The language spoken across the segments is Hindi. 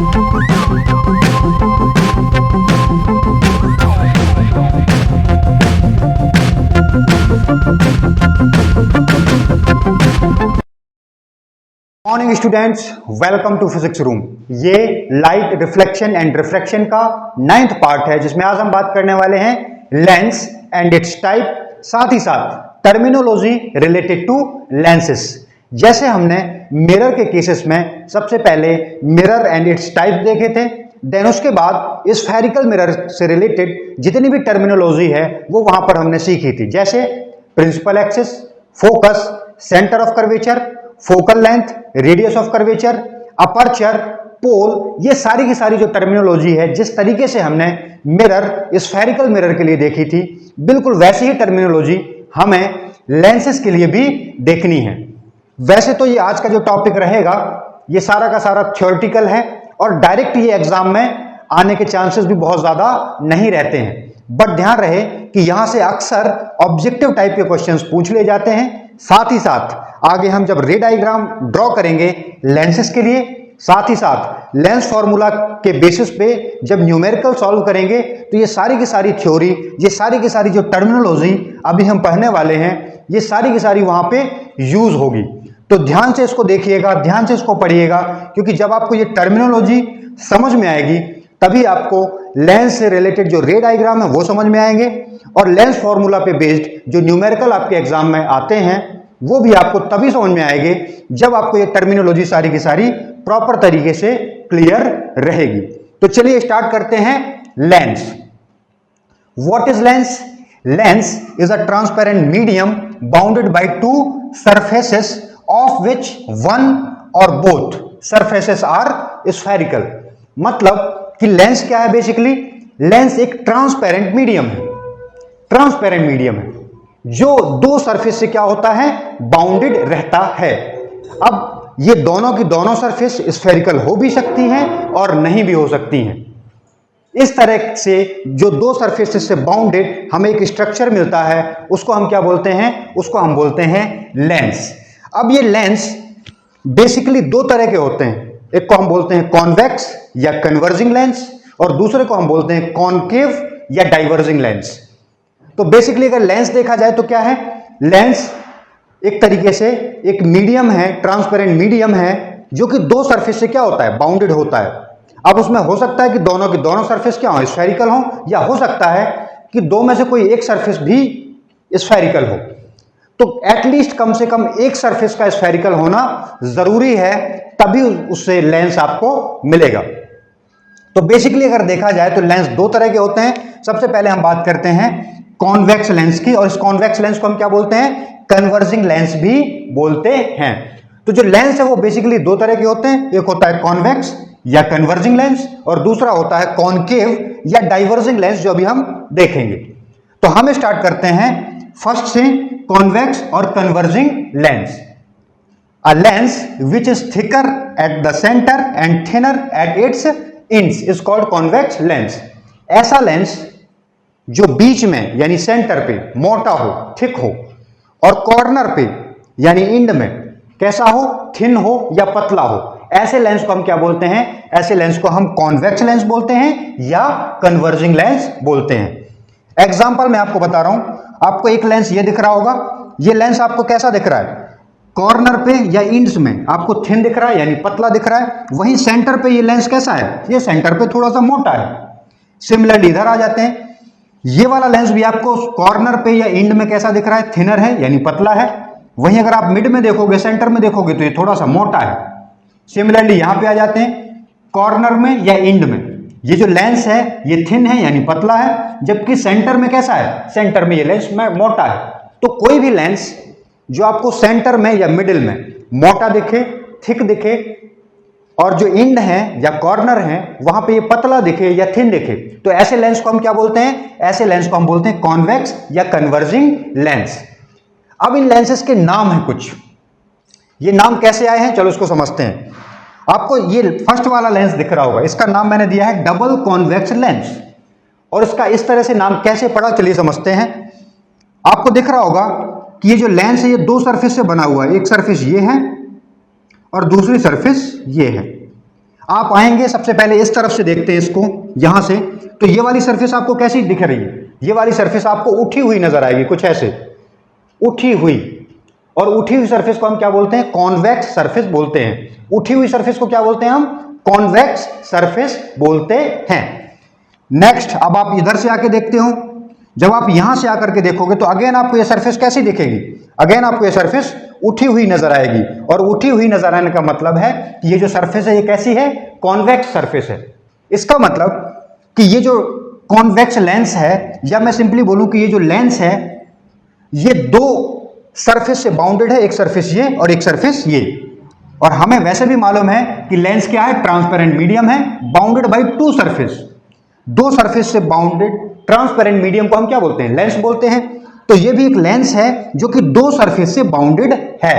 Morning students, welcome to physics room. ये लाइट रिफ्लेक्शन एंड रिफ्रैक्शन का 9th पार्ट है, जिसमें आज हम बात करने वाले हैं लेंस एंड इट्स टाइप, साथ ही साथ टर्मिनोलॉजी रिलेटेड टू लेंसेस। जैसे हमने मिरर के केसेस में सबसे पहले मिरर एंड इट्स टाइप देखे थे, देन उसके बाद स्फेरिकल मिरर से रिलेटेड जितनी भी टर्मिनोलॉजी है वो वहां पर हमने सीखी थी, जैसे principal axis, focus, centre of curvature, focal length, radius of curvature, aperture, pole. ये सारी की सारी जो टर्मिनोलॉजी है, जिस तरीके से हमने मिरर स्फेरिकल मिरर के लिए देखी थी, बिल्कुल वैसी ही टर्मिनोलॉजी हमें लेंसेस के लिए भी देखनी है। वैसे तो ये आज का जो टॉपिक रहेगा ये सारा का सारा थ्योरेटिकल है और डायरेक्ट ये एग्जाम में आने के चांसेस भी बहुत ज्यादा नहीं रहते हैं, बट ध्यान रहे कि यहां से अक्सर ऑब्जेक्टिव टाइप के क्वेश्चंस पूछ लिए जाते हैं। साथ ही साथ आगे हम जब रे डायग्राम ड्रॉ करेंगे लेंसेस के लिए, साथ ही साथ लेंस फॉर्मूला के बेसिस पे जब न्यूमेरिकल सॉल्व करेंगे, तो ये सारी की सारी थ्योरी, ये सारी की सारी जो टर्मिनोलॉजी अभी हम पढ़ने वाले हैं, ये सारी की सारी वहां पे यूज होगी। तो ध्यान से इसको देखिएगा, ध्यान से इसको पढ़िएगा, क्योंकि जब आपको ये टर्मिनोलॉजी समझ में आएगी तभी आपको लेंस से रिलेटेड जो रे डायग्राम है वो समझ में आएंगे, और लेंस फॉर्मूला पे बेस्ड जो न्यूमेरिकल आपके एग्जाम में आते हैं वो भी आपको तभी समझ में आएंगे जब आपको ये टर्मिनोलॉजी सारी की सारी प्रॉपर तरीके से क्लियर रहेगी। तो चलिए स्टार्ट करते हैं। Lens, what is lens? Lens is a transparent medium bounded by two surfaces of which one और बोथ सरफेसेस आर स्फेरिकल। मतलब कि लेंस क्या है? बेसिकली लेंस एक ट्रांसपेरेंट मीडियम है, ट्रांसपेरेंट मीडियम है जो दो सरफेस से क्या होता है? बाउंडेड रहता है। अब ये दोनों की दोनों सरफेस स्फेरिकल हो भी सकती हैं और नहीं भी हो सकती हैं। इस तरह से जो दो सरफेसेस से बाउंडेड हमें एक स्ट्रक्चर मिलता है, उसको हम क्या बोलते हैं? उसको हम बोलते हैं लेंस। अब ये लेंस बेसिकली दो तरह के होते हैं, एक को हम बोलते हैं कॉन्वेक्स या कन्वर्जिंग लेंस, और दूसरे को हम बोलते हैं कॉनकेव या डाइवर्जिंग लेंस। तो बेसिकली अगर लेंस देखा जाए तो क्या है? लेंस एक तरीके से एक मीडियम है, ट्रांसपेरेंट मीडियम है, जो कि दो सरफेस से क्या होता है? बाउंडेड होता है। अब उसमें हो सकता है कि दोनों की दोनों सरफेस क्या हो? स्फेरिकल हो, या हो सकता है कि दो में से कोई एक सरफेस भी स्फेरिकल हो। तो एटलीस्ट कम से कम एक सरफेस का स्फेरिकल होना जरूरी है, तभी उससे लेंस आपको मिलेगा। तो बेसिकली अगर देखा जाए तो लेंस दो तरह के होते हैं। सबसे पहले हम बात करते हैं कॉन्वेक्स लेंस की, और इस कॉन्वेक्स लेंस को हम क्या बोलते हैं? कन्वर्जिंग लेंस भी बोलते हैं। तो जो लेंस है वो बेसिकली दो तरह के होते हैं, एक होता है कॉन्वेक्स या कन्वर्जिंग लेंस, और दूसरा होता है कॉनकेव या डाइवर्जिंग लेंस, जो अभी हम देखेंगे। तो हम स्टार्ट करते हैं फर्स्ट से, कॉन्वेक्स और converging lens. A lens which is thicker at the centre and thinner at its ends is called convex lens. ऐसा लेंस जो बीच में यानी सेंटर पे मोटा हो, थिक हो, और कॉर्नर पे यानी एंड में कैसा हो? थिन हो या पतला हो, ऐसे लेंस को हम क्या बोलते हैं? ऐसे लेंस को हम कॉन्वेक्स लेंस बोलते हैं या कन्वर्जिंग लेंस बोलते हैं। एग्जांपल मैं आपको बता रहा हूं, आपको एक लेंस ये दिख रहा होगा, ये लेंस आपको कैसा दिख रहा है? कॉर्नर पे या इंड्स में आपको थिन दिख रहा है यानी पतला दिख रहा है, वहीं सेंटर पे ये लेंस कैसा है? ये सेंटर पे थोड़ा सा मोटा है। सिमिलरली इधर आ जाते हैं, ये वाला लेंस भी आपको कॉर्नर पे या एंड में कैसा दिख रहा है? थिनर है यानी पतला है। वहीं अगर आप मिड में देखोगे, सेंटर में देखोगे, तो ये थोड़ा सा मोटा है। सिमिलरली यहां पे आ जाते हैं, कॉर्नर में या एंड में ये जो लेंस है ये थिन है यानी पतला है, जबकि सेंटर में कैसा है? सेंटर में ये लेंस में मोटा है। तो कोई भी लेंस जो आपको सेंटर में या मिडिल में मोटा दिखे, थिक दिखे, और जो एंड है या कॉर्नर है वहां पे ये पतला दिखे या थिन दिखे, तो ऐसे लेंस को हम क्या बोलते हैं? ऐसे लेंस को हम बोलते हैं कॉन्वेक्स या कन्वर्जिंग लेंस। अब इन लेंसेस के नाम है कुछ, ये नाम कैसे आए हैं चलो इसको समझते हैं। आपको ये फर्स्ट वाला लेंस दिख रहा होगा, इसका नाम मैंने दिया है डबल कॉन्वेक्स लेंस, और इसका इस तरह से नाम कैसे पड़ा चलिए समझते हैं। आपको दिख रहा होगा कि ये जो लेंस है ये दो सरफेस से बना हुआ है, एक सरफेस ये है और दूसरी सरफेस ये है। आप आएंगे सबसे पहले इस तरफ से देखते हैं इसको, यहां से, तो ये वाली सरफेस आपको कैसी दिख रही है? ये वाली सरफेस आपको उठी हुई नजर आएगी, कुछ ऐसे उठी हुई। और उठी हुई सरफेस को हम क्या बोलते हैं? कॉन्वेक्स सरफेस बोलते हैं। उठी हुई सरफेस को क्या बोलते हैं हम? कॉन्वेक्स सरफेस बोलते हैं। नेक्स्ट, अब आप इधर से आके देखते हो, जब आप यहां से आकर के देखोगे तो अगेन आपको ये सरफेस कैसी दिखेगी? अगेन आपको ये सरफेस उठी हुई नजर आएगी। और उठी हुई नजर आने का मतलब है कि ये जो सरफेस है ये कैसी है? कॉन्वेक्स सरफेस है। इसका मतलब कि ये जो कॉन्वेक्स लेंस है, या मैं सिंपली बोलूं कि ये जो लेंस है ये दो सरफेस से बाउंडेड है, एक सरफेस ये और एक सरफेस ये। और हमें वैसे भी मालूम है कि लेंस क्या है? ट्रांसपेरेंट मीडियम है, बाउंडेड बाय टू सरफेस। दो सरफेस से बाउंडेड ट्रांसपेरेंट मीडियम को हम क्या बोलते हैं? लेंस बोलते हैं। तो ये भी एक लेंस है जो कि दो सरफेस से बाउंडेड है।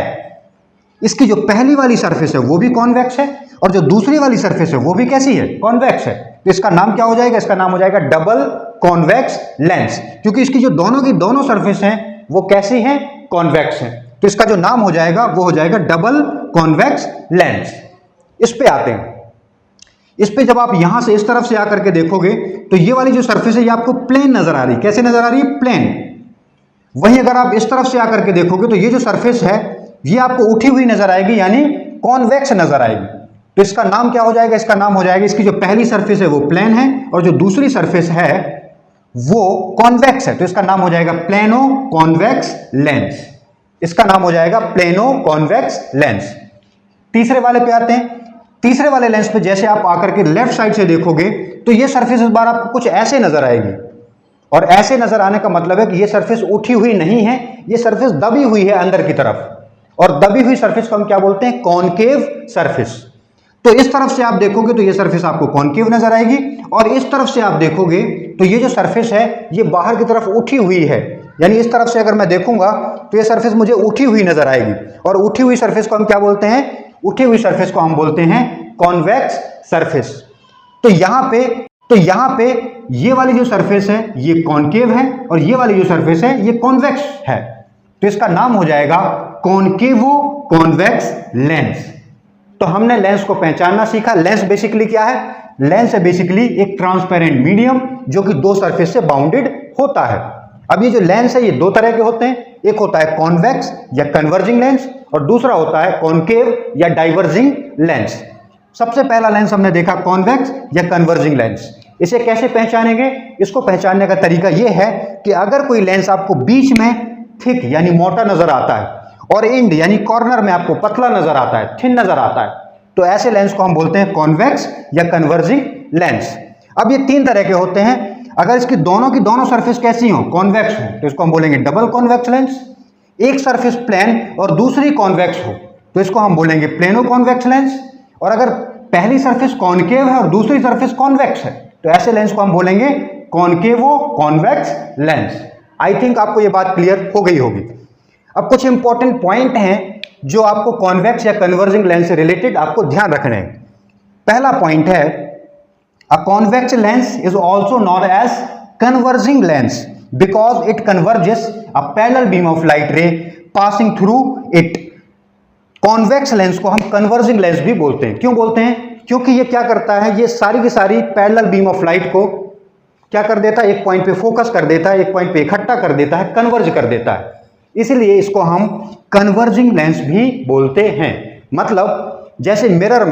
इसकी जो पहली वाली सरफेस है वो भी कॉन्वेक्स है, और जो दूसरी वाली सरफेस है वो भी कैसी है? कॉन्वेक्स है। तो इसका नाम क्या हो जाएगा? इसका नाम हो जाएगा डबल कॉन्वेक्स लेंस, क्योंकि इसकी जो दोनों की दोनों सरफेस हैं वो कैसी हैं? कॉन्वेक्स हैं। तो इसका जो नाम हो जाएगा वो हो जाएगा डबल कॉन्वेक्स लेंस। इस पे आते हैं। इस पे जब आप यहां से इस तरफ से आकर के देखोगे तो ये वाली जो सरफेस है ये आपको प्लेन नजर आ रही है। कैसे नजर आ रही है? प्लेन। वहीं अगर आप इस तरफ से आकर के देखोगे तो ये जो सरफेस है ये आपको उठी हुई नजर आएगी, यानी कॉन्वेक्स नजर आएगी। तो इसका नाम क्या हो जाएगा? इसका नाम हो जाएगा, इसकी जो पहली सरफेस है वो प्लेन है और जो दूसरी सरफेस है वो कॉन्वेक्स है, तो इसका नाम हो जाएगा प्लेनो कॉन्वेक्स लेंस। इसका नाम हो जाएगा प्लेनो कॉन्वेक्स लेंस। तीसरे वाले पे आते हैं। तीसरे वाले लेंस पे जैसे आप आकर के लेफ्ट साइड से देखोगे तो ये सरफेस इस बार आपको कुछ ऐसे नजर आएगी। और ऐसे नजर आने का मतलब है कि ये सरफेस उठी हुई नहीं है, ये सरफेस दबी हुई है अंदर की तरफ। और दबी हुई सरफेस को हम क्या बोलते हैं? Concave surface. तो इस तरफ से आप देखोगे तो ये सरफेस आपको कॉनकेव नजर आएगी, और इस तरफ से आप देखोगे तो ये जो सरफेस है ये बाहर की तरफ उठी हुई है। यानी इस तरफ से अगर मैं देखूंगा तो ये सरफेस मुझे उठी हुई नजर आएगी। और उठी हुई सरफेस को हम क्या बोलते हैं? उठी हुई सरफेस को हम बोलते हैं कॉन्वेक्स सरफेस। तो यहां पे ये वाली जो सरफेस है ये कॉनकेव है, और ये वाली जो सरफेस है ये कॉन्वेक्स है। तो इसका नाम हो जाएगा कॉनकेवो कॉन्वेक्स लेंस। तो हमने लेंस को पहचानना सीखा। लेंस बेसिकली क्या है? लेंस है बेसिकली एक ट्रांसपेरेंट मीडियम जो कि दो सरफेस से बाउंडेड होता है। अब ये जो लेंस है ये दो तरह के होते हैं, एक होता है कॉन्वेक्स या कन्वर्जिंग लेंस, और दूसरा होता है कॉनकेव या डाइवर्जिंग लेंस। सबसे पहला लेंस हमने देखा कॉन्वेक्स या कन्वर्जिंग लेंस। इसे कैसे पहचानेंगे? इसको पहचानने का तरीका यह है कि अगर कोई लेंस आपको बीच में थिक यानी मोटा नजर आता है और एंड यानी कॉर्नर में आपको पतला नजर आता है, थिन नजर आता है, तो ऐसे लेंस को हम बोलते हैं कॉन्वेक्स या कन्वर्जिंग लेंस। अब ये तीन तरह के होते हैं। अगर इसकी दोनों सरफेस कैसी हो? कॉन्वेक्स हो, तो इसको हम बोलेंगे डबल कॉन्वेक्स लेंस। एक सरफेस प्लेन और दूसरी कॉन्वेक्स हो तो इसको हम बोलेंगे प्लेनो कॉन्वेक्स लेंस। और अगर पहली सरफेस कॉनकेव है और दूसरी सरफेस कॉन्वेक्स है तो ऐसे लेंस को हम बोलेंगे कॉनकेवो कॉन्वेक्स लेंस। आई थिंक आपको ये बात क्लियर हो गई होगी। अब कुछ इंपॉर्टेंट पॉइंट हैं जो आपको कॉन्वेक्स या कन्वर्जिंग लेंस से रिलेटेड आपको ध्यान रखने हैं। पहला पॉइंट है, a convex lens is also known as converging lens because it converges a parallel beam of light ray passing through it. Convex lens को हम कन्वर्जिंग लेंस भी बोलते हैं। क्यों बोलते हैं? क्योंकि ये क्या करता है, ये सारी की सारी पैरेलल बीम ऑफ लाइट को क्या कर देता है? एक पॉइंट पे फोकस कर देता है, एक पॉइंट पे इकट्ठा कर देता है, कन्वर्ज कर देता है। इसलिए इसको हम कन्वर्जिंग लेंस भी बोलते हैं। मतलब जैसे मिरर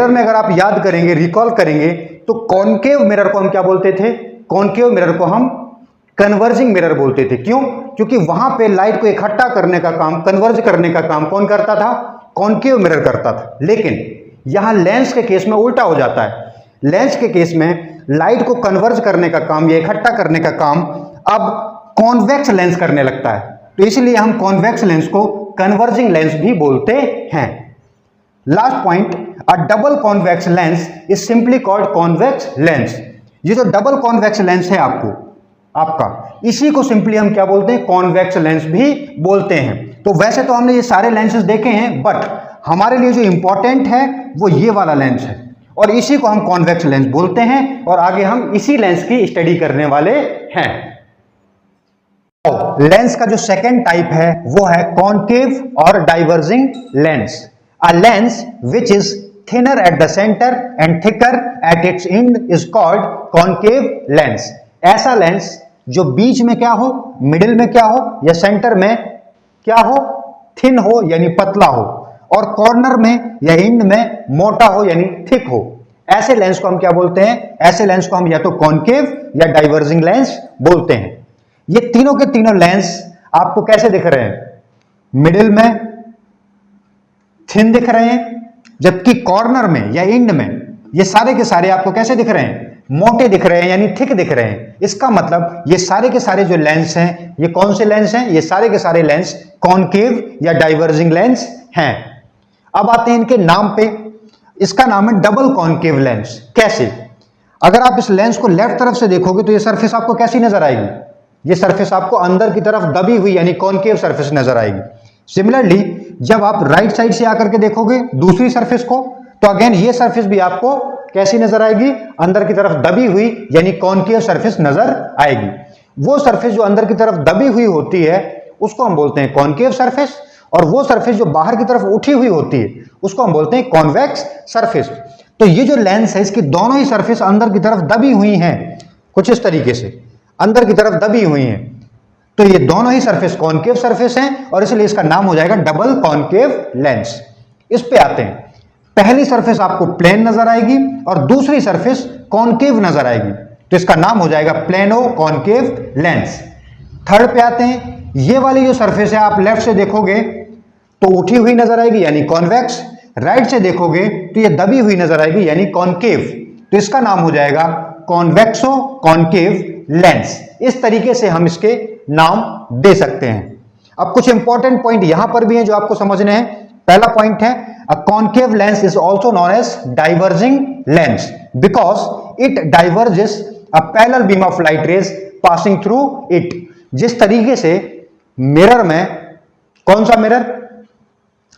में अगर आप याद करेंगे, रिकॉल करेंगे, तो कॉनकेव मिरर को हम क्या बोलते थे? कॉनकेव मिरर को हम कन्वर्जिंग मिरर बोलते थे। क्यों? क्योंकि वहां पे लाइट को इकट्ठा करने का काम, कन्वर्ज करने का काम कौन करता था? कॉनकेव मिरर करता था। लेकिन यहां लेंस के केस में उल्टा हो जाता है। लेंस के केस में लाइट को कन्वर्ज करने का काम या इकट्ठा करने का काम अब कॉन्वेक्स लेंस करने लगता है। तो इसलिए हम कॉन्वेक्स लेंस को कन्वर्जिंग लेंस भी बोलते हैं। Last point, a double convex lens is simply called convex lens. ये जो डबल कॉन्वेक्स लेंस है आपका, इसी को सिंपली हम क्या बोलते हैं? कॉन्वेक्स लेंस भी बोलते हैं। तो वैसे तो हमने ये सारे लेंसेज देखे हैं, बट हमारे लिए जो इंपॉर्टेंट है वो ये वाला लेंस है, और इसी को हम कॉन्वेक्स लेंस बोलते हैं। और आगे हम इसी लेंस की स्टडी करने वाले हैं। लेंस का जो सेकेंड टाइप है वो है कॉनकेव और diverging lens. A lens which is thinner at the center and thicker at its end is called concave lens. ऐसा लेंस जो बीच में क्या हो, मिडिल में क्या हो या सेंटर में क्या हो, थिन हो यानी पतला हो, और कॉर्नर में या एंड में मोटा हो यानी थिक हो, ऐसे लेंस को हम क्या बोलते हैं? ऐसे लेंस को हम या तो कॉन्केव या डाइवर्जिंग लेंस बोलते हैं। ये तीनों के तीनों लेंस आपको कैसे दिख रहे हैं? मिडिल में थिन दिख रहे हैं, जबकि कॉर्नर में या एंड में ये सारे के सारे आपको कैसे दिख रहे हैं? मोटे दिख रहे हैं यानी थिक दिख रहे हैं। इसका मतलब ये सारे के सारे जो लेंस हैं, ये कौन से लेंस हैं? ये सारे के सारे लेंस कॉन्केव या डाइवर्जिंग लेंस हैं। अब आते हैं इनके नाम पे। इसका नाम है डबल कॉन्केव लेंस। कैसे? अगर आप इस लेंस को लेफ्ट तरफ से देखोगे तो ये सरफेस आपको कैसी नजर आएगी? ये सरफेस आपको अंदर की तरफ दबी हुई यानी कॉन्केव सरफेस नजर आएगी। सिमिलरली जब आप राइट साइड से आकर के देखोगे दूसरी सरफेस को, तो अगेन ये सरफेस भी आपको कैसी नजर आएगी? अंदर की तरफ दबी हुई यानी कॉन्केव सरफेस नजर आएगी। वो सरफेस जो अंदर की तरफ दबी हुई होती है उसको हम बोलते हैं कॉन्केव सरफेस, और वो सरफेस जो बाहर की तरफ उठी हुई होती है उसको हम बोलते हैं कॉन्वेक्स सरफेस। तो ये जो लेंस है इसकी दोनों ही सरफेस अंदर की तरफ दबी हुई हैं, कुछ इस तरीके से अंदर की तरफ दबी हुई हैं। तो ये दोनों ही सरफेस कॉन्केव सरफेस हैं और इसलिए इसका नाम हो जाएगा डबल कॉन्केव लेंस। इस पे आते हैं। पहली सरफेस आपको प्लेन नजर आएगी और दूसरी सरफेस कॉन्केव नजर आएगी, तो इसका नाम हो जाएगा प्लेनो कॉन्केव लेंस। थर्ड पे आते हैं। ये वाली जो सरफेस है आप लेफ्ट से देखोगे तो उठी हुई नजर आएगी यानी कॉन्वेक्स, राइट से देखोगे तो ये दबी हुई नजर आएगी यानी कॉन्केव, तो इसका नाम हो जाएगा कॉन्वेक्सो कॉन्केव लेंस। इस तरीके से हम इसके नाम दे सकते हैं। अब कुछ इंपॉर्टेंट पॉइंट यहां पर भी हैं जो आपको समझने हैं। पहला पॉइंट है a concave lens is also known as diverging lens because it diverges a parallel beam of light rays passing through it. जिस तरीके से मिरर में, कौन सा मिरर?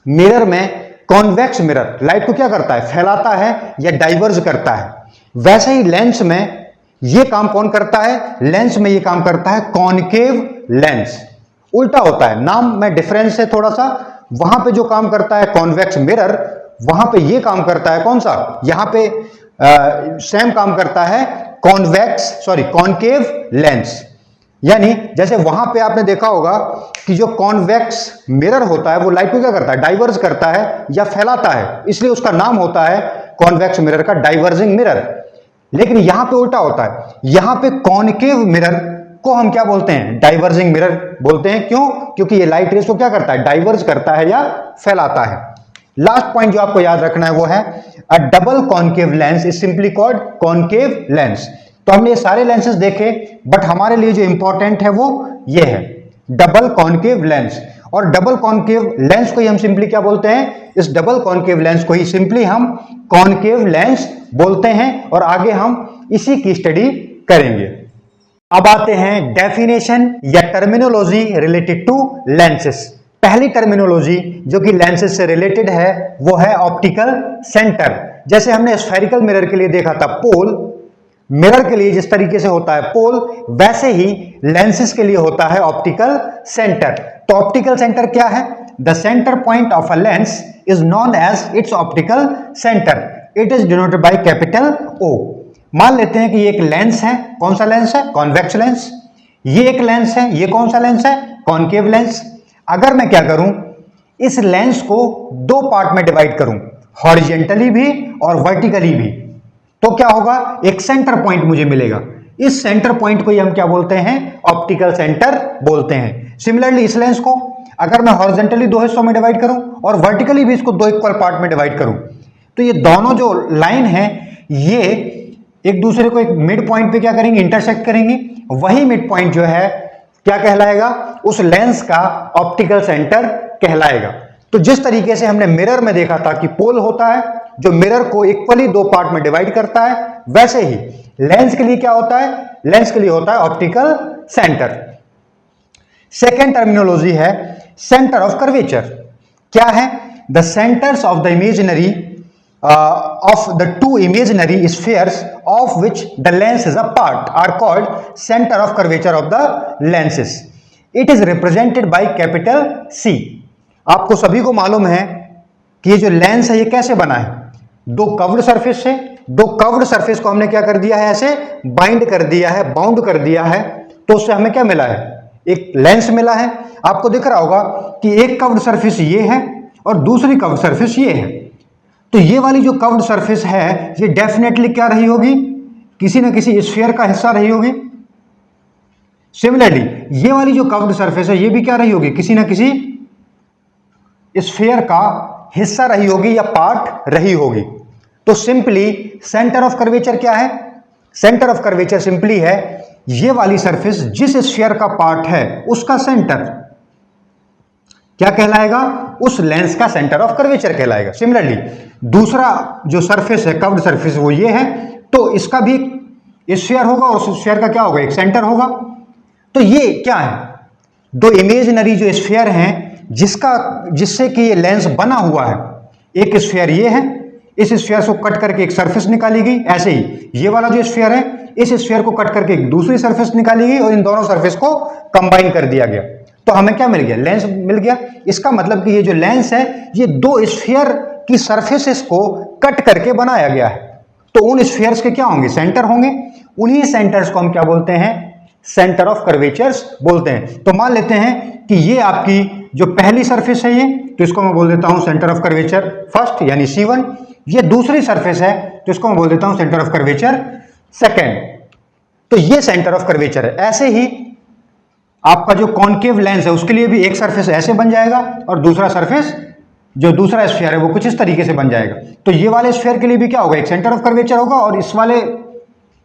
मिरर में कॉन्वेक्स मिरर लाइट को क्या करता है? फैलाता है या डाइवर्ज करता है, वैसे ही लेंस में ये काम कौन करता है? लेंस में ये काम करता है कॉन्केव लेंस। उल्टा होता है, नाम में डिफरेंस है थोड़ा सा। वहां पे जो काम करता है कॉन्वेक्स मिरर, वहां पे ये काम करता है कौन सा? यहां पे सेम काम करता है कॉन्केव लेंस। यानी जैसे वहां पे आपने देखा होगा कि जो कॉन्वेक्स मिरर होता है वो लाइट को क्या करता है? डाइवर्ज करता है या फैलाता है, इसलिए उसका नाम होता है कॉन्वेक्स मिरर का डाइवर्जिंग मिरर। लेकिन यहां पे उल्टा होता है, यहां पे कॉन्केव मिरर को हम क्या बोलते हैं? डाइवर्जिंग मिरर बोलते हैं। क्यों? क्योंकि ये लाइट रेस को क्या करता है? डाइवर्ज करता है या फैलाता है। लास्ट पॉइंट जो आपको याद रखना है वो है अ double concave lens is simply called concave lens. तो हमने ये सारे लेंसेज देखे, बट हमारे लिए जो इंपॉर्टेंट है वो ये है डबल कॉन्केव लेंस। और डबल कॉन्केव लेंस को ही हम सिंपली क्या बोलते हैं? इस डबल कॉन्केव लेंस को ही सिंपली हम कॉन्केव लेंस बोलते हैं, और आगे हम इसी की स्टडी करेंगे। अब आते हैं डेफिनेशन या टर्मिनोलॉजी रिलेटेड टू लेंसेस। पहली टर्मिनोलॉजी जो कि लेंसेस से रिलेटेड है वो है ऑप्टिकल सेंटर। जैसे हमने स्फेरिकल मिरर के लिए देखा था पोल, मिरर के लिए जिस तरीके से होता है पोल, वैसे ही लेंसेस के लिए होता है ऑप्टिकल सेंटर। तो ऑप्टिकल सेंटर क्या है? The centre point of a lens is known as its optical centre. It is denoted by capital O। मान लेते हैं कि ये एक लेंस है। कौन सा लेंस है? Convex lens. ये एक लेंस है। ये कौन सा लेंस है? Concave lens. अगर मैं क्या करूं, इस लेंस को दो पार्ट में डिवाइड करूं, हॉरिजेंटली भी और वर्टिकली भी, तो क्या होगा? एक सेंटर पॉइंट मुझे मिलेगा। इस सेंटर पॉइंट को ही हम क्या बोलते हैं? ऑप्टिकल सेंटर बोलते हैं। सिमिलरली इस लेंस को अगर मैं हॉरिजेंटली दो हिस्सों में डिवाइड करूं और वर्टिकली भी इसको दो इक्वल पार्ट में डिवाइड करूं, तो ये दोनों जो लाइन है ये एक दूसरे को एक मिड पॉइंट पे क्या करेंगे? इंटरसेक्ट करेंगे। वही मिड पॉइंट जो है क्या कहलाएगा? उस लेंस का ऑप्टिकल सेंटर कहलाएगा। तो जिस तरीके से हमने मिरर में देखा था कि पोल होता है जो मिरर को इक्वली दो पार्ट में डिवाइड करता है, वैसे ही लेंस के लिए क्या होता है? लेंस के लिए होता है ऑप्टिकल सेंटर। सेकेंड टर्मिनोलॉजी है सेंटर ऑफ कर्वेचर। क्या है? The centres of the imaginary of the two imaginary spheres of which the lens is a part are called center of curvature of the lenses. It is represented by capital C. आपको सभी को मालूम है कि ये जो लेंस है ये कैसे बना है? दो कर्व्ड सरफेस से, दो कर्व्ड सरफेस को हमने क्या कर दिया है, ऐसे बाइंड कर दिया है, बाउंड कर दिया है, तो उससे हमें क्या मिला है, एक लेंस मिला है। आपको दिख रहा होगा कि एक कर्व्ड सरफेस ये है और दूसरी कर्व्ड सरफेस ये है। तो ये वाली जो कर्व्ड सरफेस है ये डेफिनेटली क्या रही होगी, किसी ना किसी स्फीयर का हिस्सा रही होगी। सिमिलरली ये वाली जो कर्व्ड सरफेस है ये भी क्या रही होगी, किसी ना किसी स्फीयर का हिस्सा रही होगी या पार्ट रही होगी। तो सिंपली सेंटर ऑफ कर्वेचर क्या है, सेंटर ऑफ कर्वेचर सिंपली है ये वाली सरफेस जिस स्फीयर का पार्ट है उसका सेंटर क्या कहलाएगा, उस लेंस का सेंटर ऑफ कर्वेचर कहलाएगा। सिमिलरली दूसरा जो सरफेस है कर्व्ड सरफेस वो ये है, तो इसका भी स्फीयर होगा और उस स्फीयर का क्या होगा, एक सेंटर होगा। तो ये क्या है, दो इमेजिनरी जो स्फीयर हैं जिससे कि ये लेंस बना हुआ है। एक स्फीयर ये है, इस स्फीयर को कट करके एक सरफेस निकाली गई, ऐसे ही ये वाला जो स्फीयर है इस स्फीयर को कट करके एक दूसरी सरफेस निकाली गई और इन दोनों सरफेस को कंबाइन कर दिया गया, तो हमें क्या मिल गया, लेंस मिल गया। इसका मतलब कि ये जो लेंस है ये दो स्फीयर की सरफेसेस को कट करके बनाया गया है, तो उन स्फीयर्स के क्या होंगे, सेंटर होंगे। उन्हीं सेंटर्स को हम क्या बोलते हैं, सेंटर ऑफ कर्वेचर्स बोलते हैं। तो मान लेते हैं कि ये आपकी जो पहली सरफेस है ये, तो इसको मैं बोल देता हूं सेंटर ऑफ कर्वेचर फर्स्ट यानी C1। ये दूसरी सरफेस है तो इसको मैं बोल देता हूं सेंटर ऑफ कर्वेचर सेकेंड। तो ये सेंटर ऑफ कर्वेचर है। ऐसे ही आपका जो कॉन्केव लेंस है उसके लिए भी एक सरफेस ऐसे बन जाएगा और दूसरा सरफेस जो दूसरा स्फीयर है वो कुछ इस तरीके से बन जाएगा। तो ये वाले स्फीयर के लिए भी क्या होगा, एक सेंटर ऑफ कर्वेचर होगा और इस वाले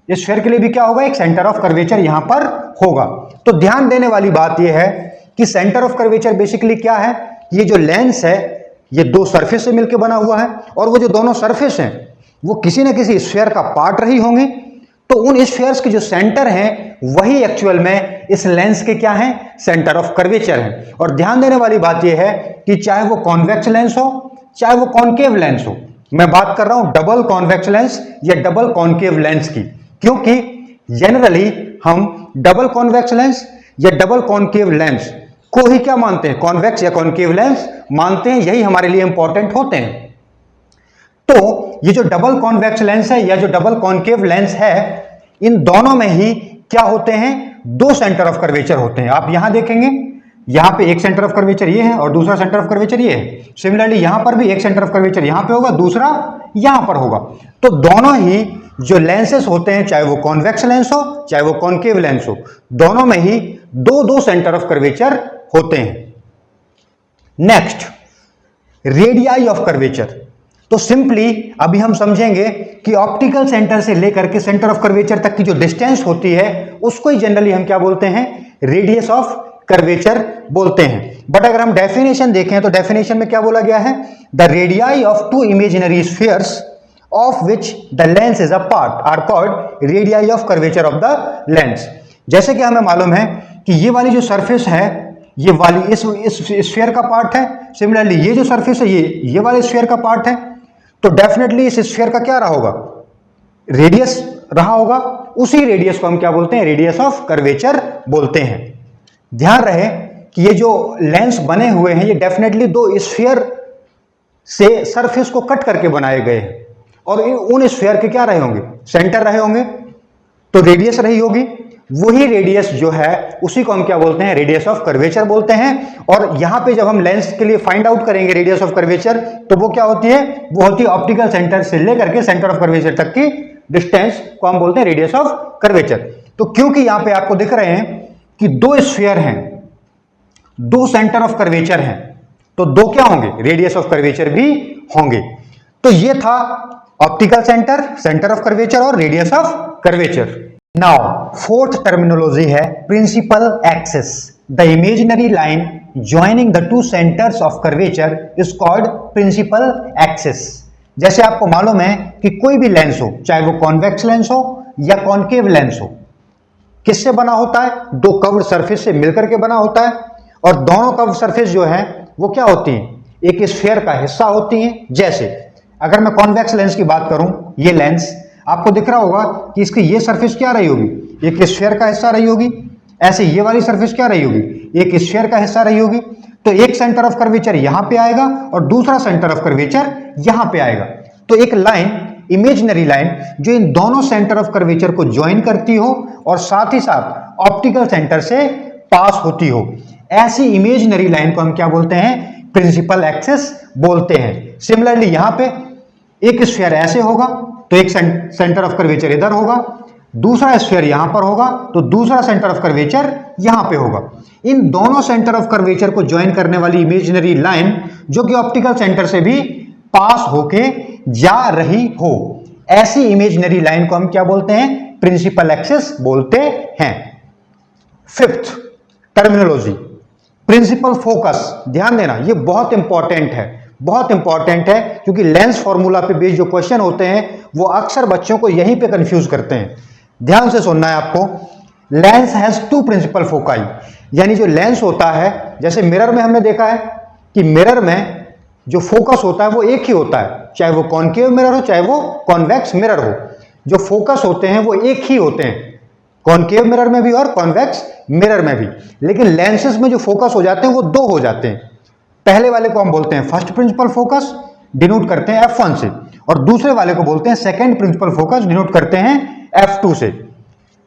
स्फीयर के लिए भी क्या होगा, एक सेंटर ऑफ कर्वेचर यहां पर होगा। तो ध्यान देने वाली बात यह है कि सेंटर ऑफ कर्वेचर बेसिकली क्या है, ये जो लेंस है ये दो सरफेस से मिलकर बना हुआ है और वो जो दोनों सरफेस हैं वो किसी न किसी स्फीयर का पार्ट रही होंगी। तो उन स्फीयर्स के जो सेंटर हैं वही एक्चुअल में इस लेंस के क्या हैं, सेंटर ऑफ कर्वेचर हैं। और ध्यान देने वाली बात यह है कि चाहे वो कॉन्वेक्स लेंस हो चाहे वो कॉन्केव लेंस हो, मैं बात कर रहा हूं डबल कॉन्वेक्स लेंस या डबल कॉन्केव लेंस की, क्योंकि जनरली हम डबल कॉन्वेक्स लेंस या डबल कॉन्केव लेंस को ही क्या मानते हैं, कॉन्वेक्स या कॉन्केव लेंस मानते हैं, यही हमारे लिए इंपॉर्टेंट होते हैं। तो ये जो डबल कॉन्वेक्स लेंस है या जो डबल कॉन्केव लेंस है, इन दोनों में ही क्या होते हैं, दो सेंटर ऑफ कर्वेचर होते हैं। आप यहां देखेंगे यहां पे एक सेंटर ऑफ कर्वेचर ये है और दूसरा सेंटर ऑफ कर्वेचर ये है। सिमिलरली यहां पर भी एक सेंटर ऑफ कर्वेचर यहां पे होगा, दूसरा यहां पर होगा। तो दोनों ही जो लेंसेस होते हैं, चाहे वो कॉन्वेक्स लेंस हो चाहे वो कॉन्केव लेंस हो, दोनों में ही दो दो सेंटर ऑफ कर्वेचर होते हैं। Next, radii of curvature. तो सिंपली अभी हम समझेंगे कि ऑप्टिकल सेंटर से लेकर के सेंटर ऑफ कर्वेचर तक की जो डिस्टेंस होती है उसको ही जनरली हम क्या बोलते हैं, रेडियस ऑफ कर्वेचर बोलते हैं। बट अगर हम डेफिनेशन देखें तो डेफिनेशन में क्या बोला गया है, the radii of two imaginary spheres of which the lens is a part are called radii of curvature of the lens. जैसे कि हमें मालूम है कि ये वाली जो सरफेस है ये वाली इस स्फीयर का पार्ट है, सिमिलरली ये जो सरफेस है ये वाले स्फीयर का पार्ट है, तो डेफिनेटली इस स्फीयर का क्या रहा होगा, रेडियस रहा होगा। उसी रेडियस को हम क्या बोलते हैं, रेडियस ऑफ कर्वेचर बोलते हैं। ध्यान रहे कि ये जो लेंस बने हुए हैं ये डेफिनेटली दो स्फीयर से सरफेस को कट करके बनाए गए हैं और उन स्फीयर के क्या रहे होंगे, सेंटर रहे होंगे, तो रेडियस रही होगी। वही रेडियस जो है उसी को हम क्या बोलते हैं, रेडियस ऑफ कर्वेचर बोलते हैं। और यहां पे जब हम लेंस के लिए फाइंड आउट करेंगे रेडियस ऑफ कर्वेचर, तो वो क्या होती है, वो होती है ऑप्टिकल सेंटर से लेकर के सेंटर ऑफ कर्वेचर तक की डिस्टेंस को हम बोलते हैं रेडियस ऑफ कर्वेचर। तो क्योंकि यहां पे आपको दिख रहे हैं कि दो स्फीयर हैं, दो सेंटर ऑफ कर्वेचर हैं, तो दो क्या होंगे, रेडियस ऑफ कर्वेचर भी होंगे। तो ये था optical centre, centre of curvature और radius of curvature. Now fourth terminology है principal axis. The imaginary line joining the two centres of curvature is called principal axis. जैसे आपको मालूम है कि कोई भी लेंस हो, चाहे वो कॉन्वेक्स लेंस हो या कॉन्केव लेंस हो, किससे बना होता है, दो कर्व्ड सरफेस से मिलकर के बना होता है। और दोनों कर्व्ड सरफेस जो है वो क्या होती हैं, एक स्फीयर का हिस्सा होती हैं। जैसे अगर मैं कॉन्वेक्स लेंस की बात करूं, ये लेंस आपको दिख रहा होगा कि इसकी ये सरफेस क्या रही होगी, एक स्फीयर का हिस्सा रही होगी। ऐसे ये वाली सरफेस क्या रही होगी, एक स्फीयर का हिस्सा रही होगी। तो एक सेंटर ऑफ कर्वेचर यहां पे आएगा और दूसरा सेंटर ऑफ कर्वेचर यहां पे आएगा। तो एक लाइन, इमेजिनरी लाइन, जो इन दोनों सेंटर ऑफ कर्वेचर को ज्वाइन करती हो और साथ ही साथ ऑप्टिकल सेंटर से पास होती हो, ऐसी इमेजिनरी लाइन को हम क्या बोलते हैं? प्रिंसिपल एक्सिस बोलते हैं। सिमिलरली यहां पे एक स्फीयर ऐसे होगा तो एक सेंटर ऑफ कर्वेचर इधर होगा, दूसरा स्फीयर यहां पर होगा तो दूसरा सेंटर ऑफ कर्वेचर यहां पे होगा। इन दोनों सेंटर ऑफ कर्वेचर को ज्वाइन करने वाली इमेजिनरी लाइन जो कि ऑप्टिकल सेंटर से भी पास होके जा रही हो, ऐसी इमेजिनरी लाइन को हम क्या बोलते हैं? प्रिंसिपल एक्सिस बोलते हैं। Fifth terminology, principal focus. ध्यान देना, ये बहुत इंपॉर्टेंट है, बहुत इंपॉर्टेंट है, क्योंकि लेंस फॉर्मूला पे बेस्ड जो क्वेश्चन होते हैं वो अक्सर बच्चों को यहीं पे कंफ्यूज करते हैं। ध्यान से सुनना है आपको। Lens has two principal foci, यानी जो लेंस होता है, जैसे मिरर में हमने देखा है कि मिरर में जो फोकस होता है वो एक ही होता है, चाहे वो कॉनकेव मिरर हो चाहे वो कॉन्वेक्स मिरर हो, जो फोकस होते हैं वो एक ही होते हैं, कॉनकेव मिरर में भी और कॉन्वेक्स मिरर में भी। लेकिन लेंसेज में जो फोकस हो जाते हैं वो दो हो जाते हैं। पहले वाले को हम बोलते हैं फर्स्ट प्रिंसिपल फोकस, डिनोट करते हैं F1 से, और दूसरे वाले को बोलते हैं सेकंड प्रिंसिपल फोकस, डिनोट करते हैं F2 से।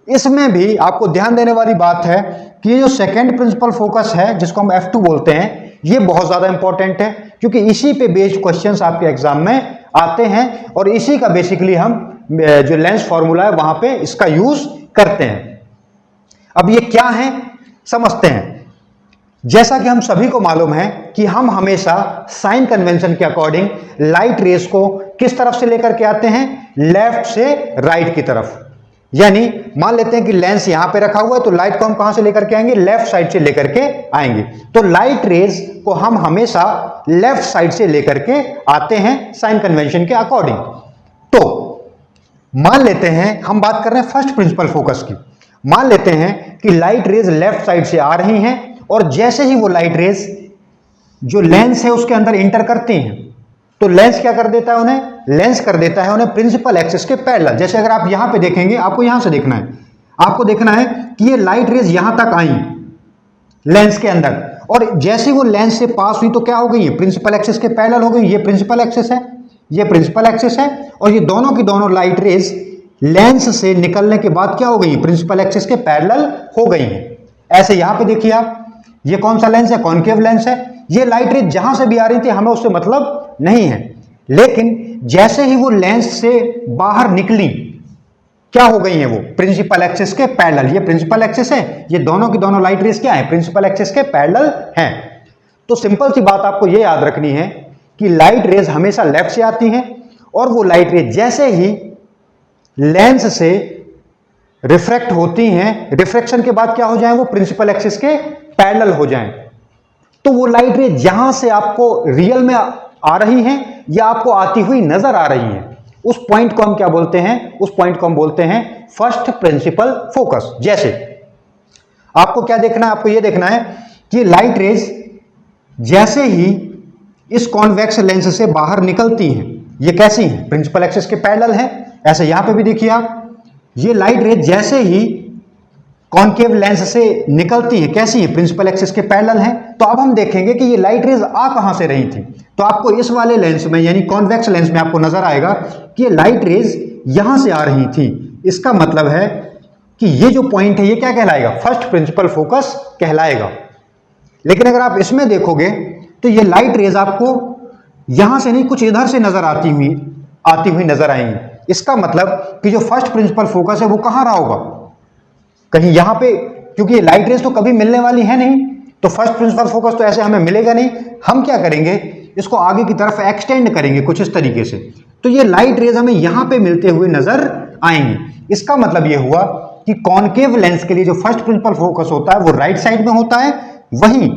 इसमें भी आपको ध्यान देने वाली बात है कि ये जो सेकंड प्रिंसिपल फोकस है जिसको हम F2 बोलते हैं, ये बहुत ज्यादा इंपॉर्टेंट है, क्योंकि इसी पे बेस्ड क्वेश्चंस आपके एग्जाम में आते हैं और इसी का बेसिकली हम जो लेंस फॉर्मूला है वहां पे इसका यूज करते हैं। अब ये क्या है समझते हैं। जैसा कि हम सभी को मालूम है कि हम हमेशा साइन कन्वेंशन के अकॉर्डिंग लाइट रेस को किस तरफ से लेकर के आते हैं? लेफ्ट से राइट की तरफ। यानी मान लेते हैं कि लेंस यहां पे रखा हुआ है तो लाइट को हम कहां से लेकर के आएंगे? लेफ्ट साइड से लेकर के आएंगे। तो लाइट रेस को हम हमेशा लेफ्ट साइड से लेकर के आते हैं साइन कन्वेंशन के अकॉर्डिंग। तो मान लेते हैं, हम बात कर रहे हैं फर्स्ट प्रिंसिपल फोकस की, मान लेते हैं कि लाइट रेज लेफ्ट साइड से आ रही हैं और जैसे ही वो लाइट रेज जो लेंस है उसके अंदर इंटर करती हैं तो लेंस क्या कर देता है उन्हें? लेंस कर देता है उन्हें प्रिंसिपल एक्सिस के पैरेलल। जैसे अगर आप यहां पे देखेंगे, आपको यहां से देखना है, आपको देखना है कि ये लाइट रेज यहां तक आई लेंस के अंदर, और जैसे वो लेंस से पास हुई तो क्या हो गई है? प्रिंसिपल एक्सिस के पैरेलल हो गई। ये प्रिंसिपल एक्सिस है, ये प्रिंसिपल एक्सिस है, और ये दोनों की दोनों लाइट रेज लेंस से निकलने के बाद क्या हो गई? प्रिंसिपल एक्सिस के पैरेलल हो गई हैं। ऐसे यहां पे देखिए आप, ये कौन सा लेंस है? कॉनकेव लेंस है। ये लाइट रेज जहां से भी आ रही थी हमें उससे मतलब नहीं है, लेकिन जैसे ही वो लेंस से बाहर निकली क्या हो गई है? वो प्रिंसिपल एक्सिस के पैरेलल। ये प्रिंसिपल एक्सिस है, ये दोनों की दोनों लाइट रेज क्या है? प्रिंसिपल एक्सिस के पैरेलल हैं। तो सिंपल सी बात आपको ये याद रखनी है कि लाइट रेज हमेशा लेफ्ट से आती हैं और वो लाइट रेज जैसे ही लेंस से रिफ्रैक्ट होती हैं, रिफ्रैक्शन के बाद क्या हो जाए? वो प्रिंसिपल एक्सिस के पैरेलल हो जाएं। तो वो लाइट रेज जहां से आपको रियल में आ रही हैं या आपको आती हुई नजर आ रही हैं, उस पॉइंट को हम क्या बोलते हैं? उस पॉइंट को हम बोलते हैं फर्स्ट प्रिंसिपल फोकस। जैसे आपको क्या देखना है? आपको यह देखना है कि लाइट रेज जैसे ही इस कॉन्वेक्स लेंस से बाहर निकलती हैं, ये कैसी हैं? प्रिंसिपल एक्सिस के पैरेलल है। ऐसे यहां पे भी देखिए आप, ये लाइट रेज जैसे ही कॉनकेव लेंस से निकलती है कैसी है? प्रिंसिपल एक्सिस के पैरेलल हैं। तो अब हम देखेंगे कि ये लाइट रेज आ कहां से रही थी। तो आपको इस वाले लेंस में यानी कॉन्वेक्स लेंस में आपको नजर आएगा कि ये लाइट रेज यहां से आ रही थी। इसका मतलब है कि ये जो पॉइंट है ये क्या कहलाएगा? फर्स्ट प्रिंसिपल फोकस कहलाएगा। लेकिन अगर आप इसमें देखोगे तो ये लाइट रेज आपको यहां से नहीं, कुछ इधर से नजर आती हुई नजर आएंगी। इसका मतलब कि जो फर्स्ट प्रिंसिपल फोकस है वो कहां रहा होगा? कहीं यहां पे, क्योंकि ये लाइट रेज तो कभी मिलने वाली है नहीं, तो फर्स्ट प्रिंसिपल फोकस तो ऐसे हमें मिलेगा नहीं। हम क्या करेंगे? इसको आगे की तरफ एक्सटेंड करेंगे कुछ इस तरीके से, तो ये लाइट रेज हमें यहां पे मिलते हुए नजर आएंगे। इसका मतलब ये हुआ कि कॉनकेव लेंस के लिए जो फर्स्ट प्रिंसिपल फोकस होता है वो राइट साइड में होता है, वहीं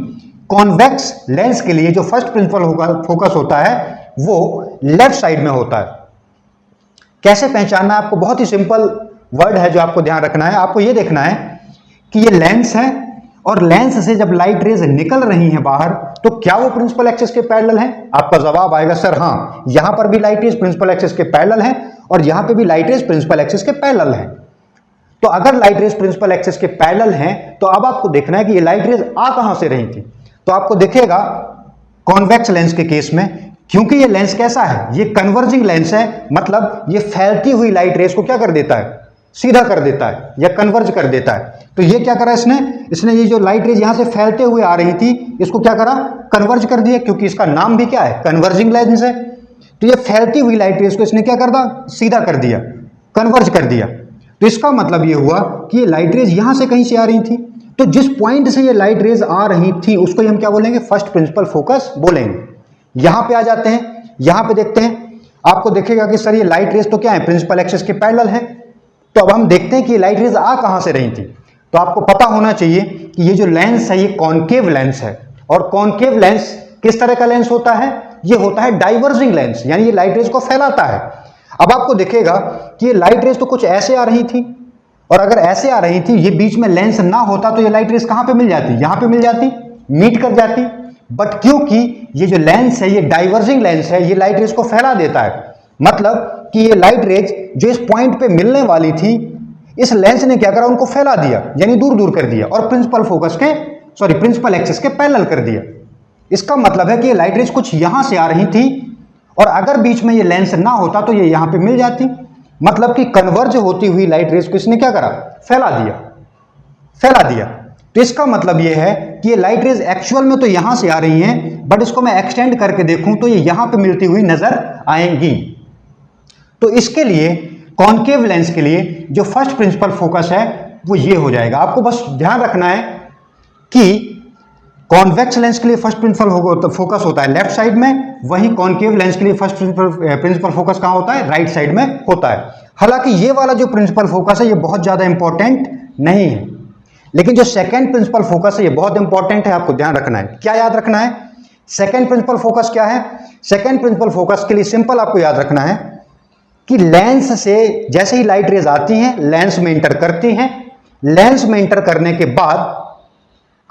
कॉन्वेक्स लेंस के लिए जो फर्स्ट प्रिंसिपल फोकस होता है वो लेफ्ट साइड में होता है। कैसे पहचानना? आपको बहुत ही सिंपल वर्ड है जो आपको ध्यान रखना है। आपको यह देखना है कि ये लेंस है और लेंस से जब लाइट रेज निकल रही हैं बाहर तो क्या वो प्रिंसिपल एक्सिस के पैरेलल है? आपका जवाब आएगा सर हाँ, यहां पर भी लाइट रेज प्रिंसिपल एक्सिस के पैरेलल है और यहां पे भी लाइट रेज प्रिंसिपल एक्सिस के पैरेलल है। तो अगर लाइट रेज प्रिंसिपल एक्सिस के पैरेलल हैं तो अब आपको देखना है कि ये लाइट रेज आ कहां से रही थी। तो आपको दिखेगा कॉन्वेक्स लेंस के केस में क्योंकि ये लेंस कैसा है, ये कन्वर्जिंग लेंस है, मतलब ये फैलती हुई लाइट रेस को क्या कर देता है, सीधा कर देता है या कन्वर्ज कर देता है। तो ये क्या करा इसने ये जो लाइट रेज यहां से फैलते हुए आ रही थी, इसको क्या करा, कन्वर्ज कर दिया, क्योंकि इसका नाम भी क्या है, कन्वर्जिंग लेंस है। तो ये फैलती हुई लाइट रेज को इसने क्या कर दिया, सीधा कर दिया, कन्वर्ज कर दिया। तो इसका मतलब ये हुआ कि ये लाइट रेज यहां से कहीं से आ रही थी, तो जिस पॉइंट से ये लाइट रेज आ रही थी उसको हम क्या बोलेंगे, फर्स्ट प्रिंसिपल फोकस बोलेंगे। यहां पे आ जाते हैं, यहां पे देखते हैं, आपको देखेगा कि सर ये लाइट रेज तो क्या है, प्रिंसिपल एक्सिस के पैरेलल है। तो अब हम देखते हैं कि लाइट रेज आ कहां से रही थी। तो आपको पता होना चाहिए कि ये जो लेंस है ये कॉनकेव लेंस है, और कॉनकेव लेंस किस तरह का लेंस होता है, ये होता है डाइवर्जिंग लेंस, यानी ये लाइट रेज को फैलाता है। अब आपको दिखेगा कि ये लाइट रेज तो कुछ ऐसे आ रही थी, और अगर ऐसे आ रही थी, ये बीच में लेंस ना होता तो ये लाइट रेज कहां पे मिल जाती, यहां पे मिल जाती, मीट कर जाती। बट क्योंकि ये जो लेंस है ये डाइवर्जिंग लेंस है, ये लाइट रेज को फैला देता है, मतलब कि ये लाइट रेज जो इस पॉइंट पे मिलने वाली थी, इस लेंस ने क्या करा, उनको फैला दिया, यानी दूर दूर कर दिया, और प्रिंसिपल एक्सिस के पैरेलल कर दिया। इसका मतलब है कि ये लाइट रेज कुछ यहां से आ रही थी, और अगर बीच में ये लेंस ना होता तो ये यहां पे मिल जाती, मतलब कि कन्वर्ज होती हुई लाइट रेज को इसने क्या करा, फैला दिया। तो इसका मतलब ये है कि ये लाइट रेज एक्चुअल में तो यहां से आ रही हैं, बट इसको मैं एक्सटेंड करके देखूं तो ये यहां पे मिलती हुई नजर आएंगी। तो इसके लिए कॉनकेव लेंस के लिए जो फर्स्ट प्रिंसिपल फोकस है वो ये हो जाएगा। आपको बस ध्यान रखना है कि कॉन्वेक्स लेंस के लिए फर्स्ट प्रिंसिपल फोकस होता है लेफ्ट साइड में, वहीं कॉनकेव लेंस के लिए फर्स्ट प्रिंसिपल फोकस कहां होता है, राइट साइड में होता है। हालांकि ये वाला जो प्रिंसिपल फोकस है ये बहुत ज्यादा इंपॉर्टेंट नहीं है, लेकिन जो सेकंड प्रिंसिपल फोकस है ये बहुत इंपॉर्टेंट है, आपको ध्यान रखना है। क्या याद रखना है, सेकंड प्रिंसिपल फोकस क्या है, सेकंड प्रिंसिपल फोकस के लिए सिंपल आपको याद रखना है कि लेंस से जैसे ही लाइट रेज आती हैं लेंस में इंटर करती हैं, लेंस में इंटर करने के बाद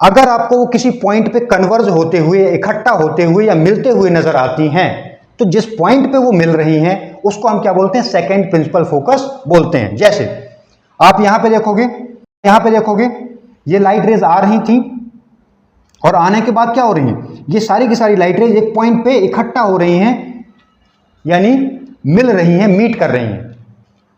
अगर आपको वो किसी पॉइंट पे कन्वर्ज होते हुए, इकट्ठा होते हुए या मिलते हुए नजर आती हैं, तो जिस पॉइंट पे वो मिल रही हैं उसको हम क्या बोलते हैं, सेकंड प्रिंसिपल फोकस बोलते हैं। जैसे आप यहां पे देखोगे ये लाइट रेज आ रही थी, और आने के बाद क्या हो रही हैं, ये सारी की सारी लाइट रेज एक पॉइंट पे इकट्ठा हो रही हैं, यानी मिल रही हैं, मीट कर रही हैं।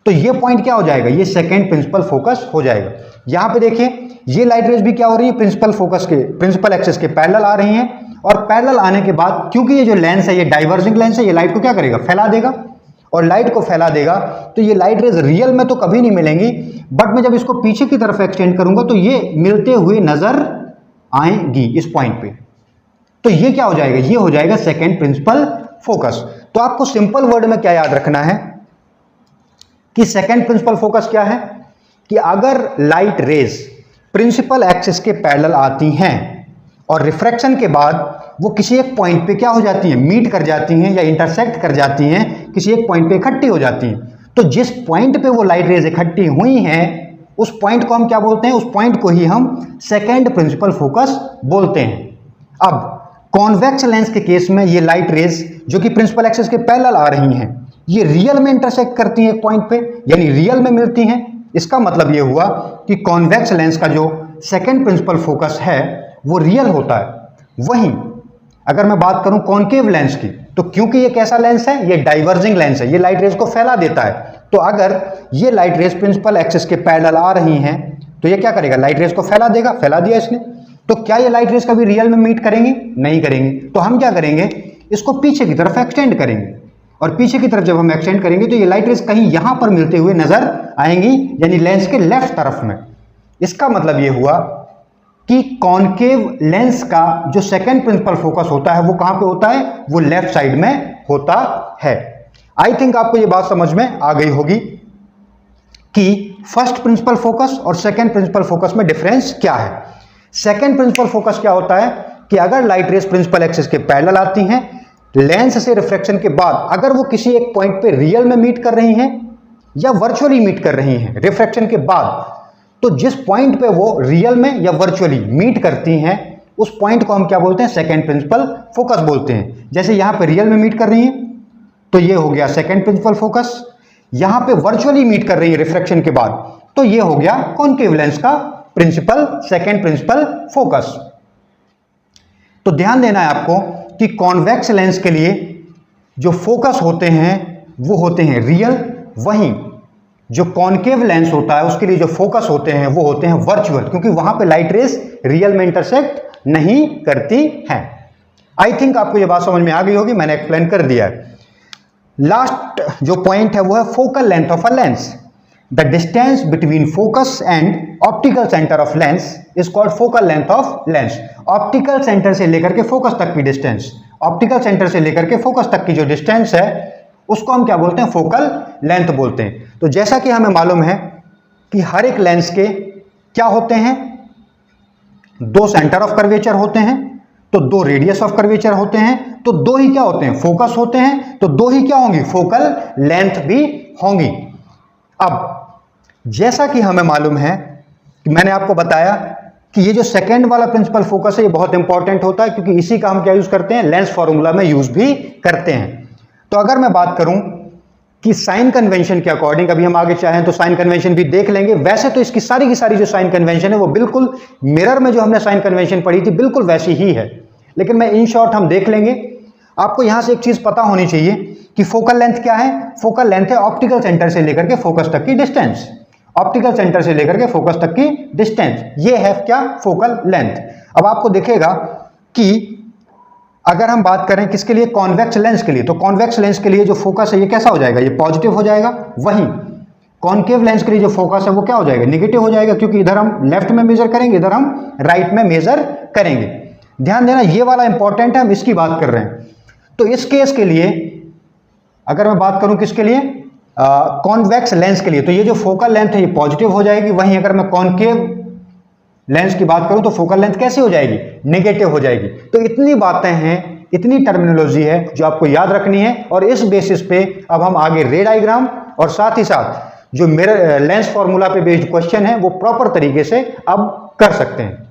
तो ये पॉइंट क्या हो जाएगा, ये सेकंड प्रिंसिपल फोकस हो जाएगा। यहां पे देखिए ये लाइट रेज भी क्या हो रही है, प्रिंसिपल एक्सिस के पैरेलल आ रही हैं, और पैरेलल आने के बाद क्योंकि ये जो लेंस है ये डाइवर्जिंग लेंस है, ये लाइट को क्या करेगा, फैला देगा, और लाइट को फैला देगा। तो ये लाइट रेज रियल में तो कभी नहीं मिलेंगी, बट मैं जब इसको पीछे की तरफ एक्सटेंड करूंगा तो ये मिलते हुए नजर आएंगी इस पॉइंट पे। तो ये क्या हो जाएगा, ये हो जाएगा सेकंड प्रिंसिपल फोकस। तो आपको सिंपल वर्ड में क्या याद रखना है कि सेकंड प्रिंसिपल फोकस क्या है, कि अगर लाइट रेज प्रिंसिपल एक्सिस के पैरेलल आती हैं और रिफ्रैक्शन के बाद वो किसी एक पॉइंट पे क्या हो जाती हैं, मीट कर जाती हैं या इंटरसेक्ट कर जाती हैं, किसी एक पॉइंट पे इकट्ठी हो जाती हैं, तो जिस पॉइंट पे वो लाइट रेज इकट्ठी हुई हैं उस पॉइंट को हम क्या बोलते हैं, उस पॉइंट को ही हम सेकंड प्रिंसिपल फोकस बोलते हैं। अब कॉन्वेक्स लेंस के केस में ये लाइट रेज जो कि प्रिंसिपल एक्सिस के पैरेलल आ रही हैं, ये रियल में इंटरसेक्ट करती हैं एक पॉइंट पे, यानी रियल में मिलती हैं। इसका मतलब ये हुआ कि कॉन्वेक्स लेंस का जो सेकंड प्रिंसिपल फोकस है वो रियल होता है। वहीं अगर मैं बात करूं कॉनकेव लेंस की, तो क्योंकि ये कैसा लेंस है, ये डाइवर्जिंग लेंस है, ये लाइट रेज को फैला देता है। तो अगर ये लाइट रेज प्रिंसिपल एक्सिस के पैरेलल आ रही हैं तो ये क्या करेगा, लाइट रेज को फैला देगा, फैला दिया इसने। तो क्या ये लाइट रेज कभी रियल में मीट करेंगे, नहीं करेंगे। तो हम क्या करेंगे, इसको पीछे की तरफ एक्सटेंड करेंगे, और पीछे की तरफ जब हम एक्सटेंड करेंगे तो ये लाइट रेज कहीं यहां पर मिलते हुए नजर आएंगी, यानी लेंस के लेफ्ट तरफ में। इसका मतलब ये हुआ कि कॉनकेव लेंस का जो सेकंड प्रिंसिपल फोकस होता है वो कहां पे होता है, वो लेफ्ट साइड में होता है। आई थिंक आपको ये बात समझ में आ गई होगी कि फर्स्ट प्रिंसिपल फोकस और सेकंड प्रिंसिपल फोकस में डिफरेंस क्या है। सेकंड प्रिंसिपल फोकस क्या होता है कि अगर लाइट रेज प्रिंसिपल एक्सिस के पैरेलल आती हैं, लेंस से रिफ्रैक्शन के बाद अगर वो किसी एक पॉइंट पे रियल में मीट कर रही हैं या वर्चुअली मीट कर रही हैं रिफ्रैक्शन के बाद, तो जिस पॉइंट पे वो रियल में या वर्चुअली मीट करती हैं उस पॉइंट को हम क्या बोलते हैं, सेकंड प्रिंसिपल फोकस बोलते हैं। जैसे यहां पे रियल में मीट कर रही हैं तो ये हो गया सेकंड प्रिंसिपल फोकस, यहां पे वर्चुअली मीट कर रही है रिफ्रैक्शन के बाद तो ये हो गया कॉनकेव लेंस का सेकंड प्रिंसिपल फोकस। तो ध्यान देना है आपको कि कॉन्वेक्स लेंस के लिए जो फोकस होते हैं वो होते हैं रियल, वहीं जो कॉनकेव लेंस होता है उसके लिए जो फोकस होते हैं वो होते हैं वर्चुअल, क्योंकि वहां पे लाइट रेस रियल में इंटरसेक्ट नहीं करती हैं। आई थिंक आपको ये बात समझ में आ गई होगी, मैंने एक्सप्लेन कर दिया है। लास्ट जो पॉइंट है वो है focal length of a lens. The distance between focus and optical centre of lens is called focal length of lens. Optical centre से लेकर के फोकस तक की डिस्टेंस, ऑप्टिकल सेंटर से लेकर के फोकस तक की जो डिस्टेंस है उसको हम क्या बोलते हैं? फोकल लेंथ बोलते हैं। तो जैसा कि हमें मालूम है कि हर एक लेंस के क्या होते हैं? दो सेंटर ऑफ कर्वेचर होते हैं, तो दो रेडियस ऑफ कर्वेचर होते हैं, तो दो ही क्या होते हैं? फोकस होते हैं, तो दो ही क्या होंगी? फोकल लेंथ भी होंगी। अब जैसा कि हमें मालूम है कि मैंने आपको बताया कि ये जो सेकंड वाला प्रिंसिपल फोकस है ये बहुत इंपॉर्टेंट होता है, क्योंकि इसी का हम क्या यूज करते हैं? लेंस फॉर्मूला में यूज भी करते हैं। तो अगर मैं बात करूं कि साइन कन्वेंशन के अकॉर्डिंग, अभी हम आगे चाहें तो साइन कन्वेंशन भी देख लेंगे। वैसे तो इसकी सारी की सारी जो साइन कन्वेंशन है वो बिल्कुल मिरर में जो हमने साइन कन्वेंशन पढ़ी थी बिल्कुल वैसी ही है, लेकिन मैं इन शॉर्ट हम देख लेंगे। आपको यहां से एक चीज पता होनी चाहिए कि फोकल लेंथ क्या है? फोकल लेंथ है ऑप्टिकल सेंटर से लेकर के फोकस तक की डिस्टेंस। ऑप्टिकल सेंटर से लेकर के फोकस तक की डिस्टेंस, ये है क्या? Focal length. अब आपको दिखेगा कि अगर हम बात करें किसके लिए? कॉन्वेक्स लेंस के लिए, तो कॉन्वेक्स लेंस के लिए जो फोकस है ये कैसा हो जाएगा? ये पॉजिटिव हो जाएगा। वहीं कॉनकेव लेंस के लिए जो फोकस है वो क्या हो जाएगा? निगेटिव हो जाएगा, क्योंकि इधर हम लेफ्ट में मेजर करेंगे, इधर हम राइट में मेजर करेंगे। ध्यान देना, ये वाला इंपॉर्टेंट है, हम इसकी बात कर रहे हैं। तो इस केस के लिए अगर मैं बात करूं किसके लिए? कॉन्वेक्स लेंस के लिए, तो ये जो फोकल लेंथ है ये पॉजिटिव हो जाएगी। वहीं अगर मैं कॉनकेव लेंस की बात करूं तो फोकल लेंथ कैसे हो जाएगी? नेगेटिव हो जाएगी। तो इतनी बातें हैं, इतनी टर्मिनोलॉजी है जो आपको याद रखनी है, और इस बेसिस पे अब हम आगे रे डायग्राम और साथ ही साथ जो मिरर लेंस फॉर्मूला पे बेस्ड क्वेश्चन है वो प्रॉपर तरीके से अब कर सकते हैं।